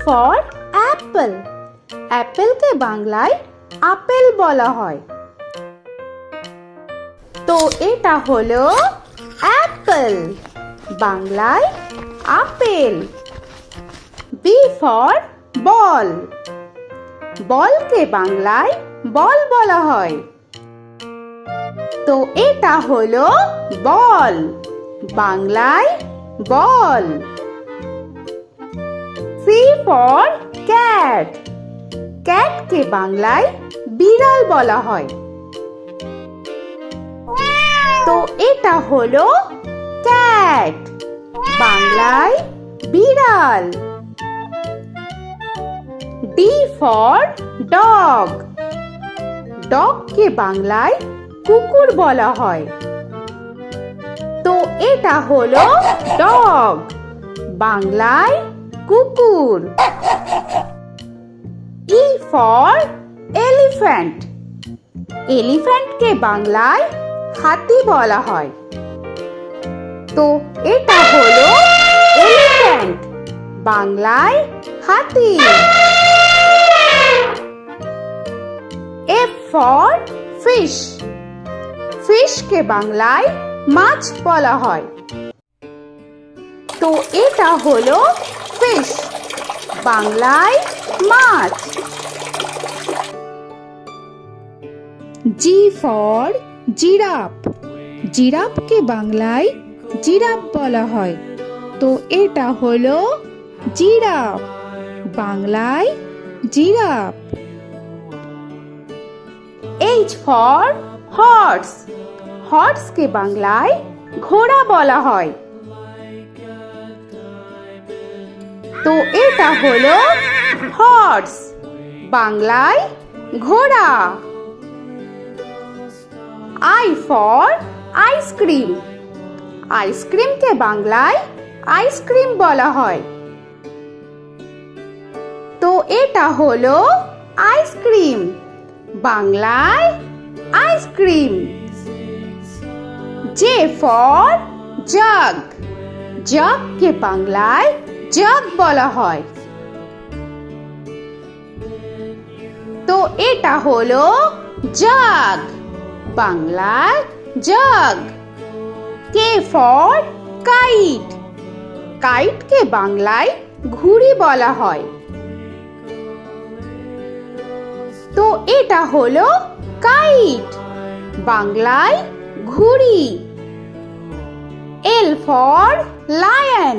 For Apple. অ্যাপেলকে বাংলায় apple বলা হয়। তো এটা হলো অ্যাপল, বাংলায় আপেল। B for ball. বলকে বাংলায় বল বলা হয়। তো এটা হলো বল, বাংলায় বল। C for cat. ক্যাটকে বাংলায় বিড়াল বলা হয়। তো এটা হলো ক্যাট, বাংলায় বিড়াল। D for dog. ডগকে বাংলায় কুকুর বলা হয়। তো এটা হলো ডগ, বাংলায় কুকুর। E for elephant. এলিফ্যান্টকে বাংলায় হাতি বলা হয়। তো এটা হলো এলিফ্যান্ট, বাংলায় হাতি। F for fish. ফিশকে বাংলায় মাছ বলা হয়। তো এটা হলো ফিশ, বাংলায় মাছ। G for giraffe. জিরাফকে বাংলায় জিরাফ বলা হয়। তো এটা হলো জিরাফ, বাংলায় জিরাফ। H for horse. হর্সকে বাংলায় ঘোড়া বলা হয়। তো এটা হলো হর্স, বাংলায় ঘোড়া। I for ice cream. আইসক্রিমকে বাংলায় আইসক্রিম বলা হয়। তো এটা হলো আইসক্রিম, বাংলায় আইসক্রিম। J for jug. জাগকে বাংলায় জাগ বলা হয়। তো এটা হলো জাগ, বাংলায় জাগ। K for kite. কাইটকে বাংলায় ঘুড়ি বলা হয়। তো এটা হলো কাইট, বাংলায় ঘুড়ি। L for lion.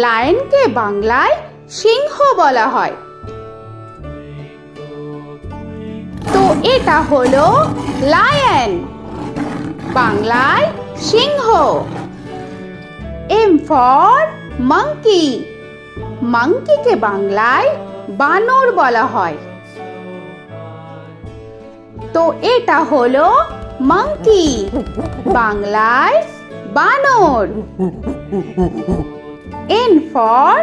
লায়নকে বাংলায় সিংহ বলা হয়। তো এটা হলো লায়ন, বাংলায় সিংহ। M for monkey. মাঙ্কিকে বাংলায় বানর বলা হয়। তো এটা হলো মাঙ্কি, বাংলায় বানর। N for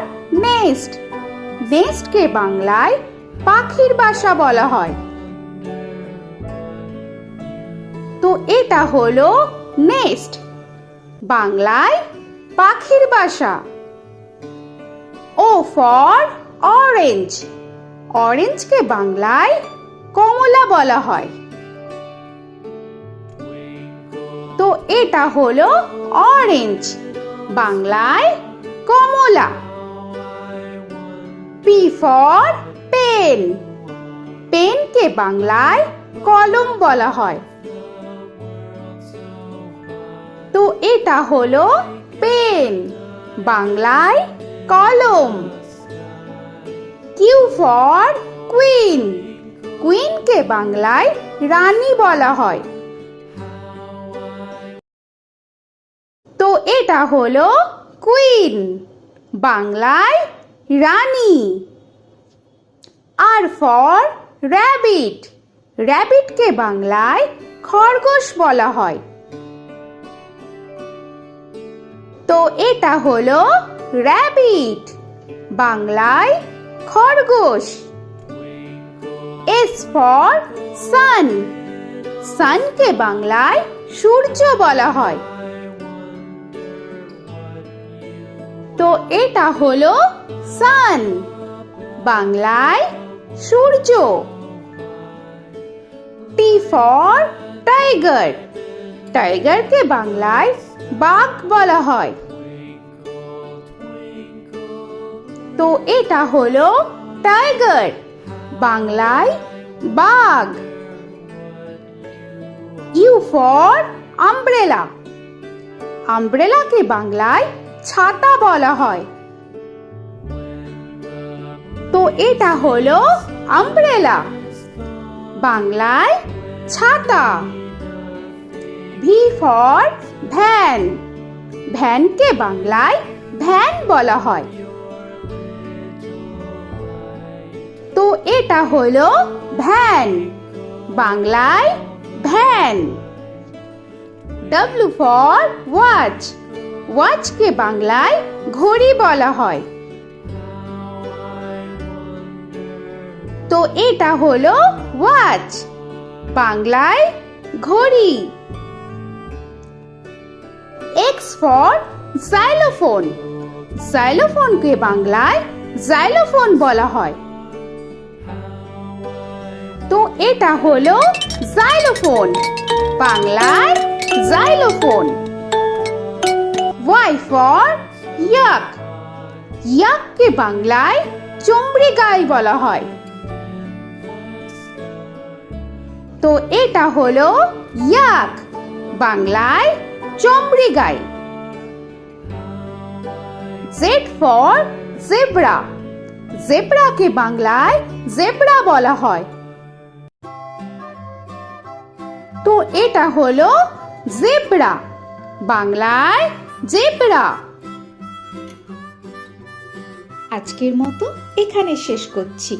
nest. নেস্টকে বাংলায় পাখির বাসা বলা হয়। তো এটা হলো নেস্ট, বাংলায় পাখির বাসা। O for orange. অরেঞ্জকে বাংলায় কমলা বলা হয়। তো এটা হলো অরেঞ্জ, বাংলায় কমলা। P for pen. পেনকে বাংলায় কলম বলা হয়। তো এটা হলো পেন, বাংলায় কলম। Q for queen. কুইনকে বাংলায় রানী বলা হয়। তো এটা হলো কুইন, বাংলায় রানী। আর ফর র‍্যাবিট। র‍্যাবিটকে বাংলায় খরগোশ বলা হয়। তো এটা হলো র‍্যাবিট, বাংলায় খরগোশ। S for sun. সানকে বাংলায় সূর্য বলা হয়। তো এটা হলো সান, বাংলায় সূর্য। টি ফর টাইগার, টাইগারকে বাংলায় বাঘ বলা হয়। তো এটা হলো টাইগার, বাংলায় বাঘ। ইউ ফর আমব্রেলা, আমব্রেলাকে বাংলায় ছাতা বলা হয়। তো এটা হলো আমব্রেলা, বাংলায় ছাতা। ভি ফর ভ্যান, ভ্যানকে বাংলায় ভ্যান বলা হয়। তো এটা হলো ভ্যান, বাংলায় ভ্যান। ডব্লিউ ফর ওয়াচ, ওয়াচকে বাংলায় ঘড়ি বলা হয়। তো এটা হলো ওয়াচ, বাংলায় ঘড়ি। এক্স ফর জাইলোফোন, জাইলোফোনকে বাংলায় জাইলোফোন বলা হয়। তো এটা হলো জাইলোফোন, বাংলায় জাইলোফোন। ওয়াই ফর ইয়াক, ইয়াককে বাংলায় চমড়ি গাই বলা হয়। তো এটা হলো ইয়াক, বাংলায় চমড়ি গাই। জেড ফর জেব্রা, জেব্রাকে বাংলায় জেব্রা বলা হয়। তো এটা হলো জেব্রা, বাংলায় জেব্রা। আজকের মতো এখানে শেষ করছি,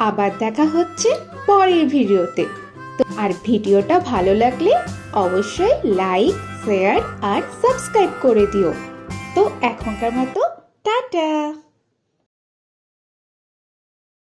আবার দেখা হচ্ছে পরের ভিডিওতে। তো আর ভিডিওটা ভালো লাগলে অবশ্যই লাইক, শেয়ার আর সাবস্ক্রাইব করে দিও। তো এখনকার মতো টাটা।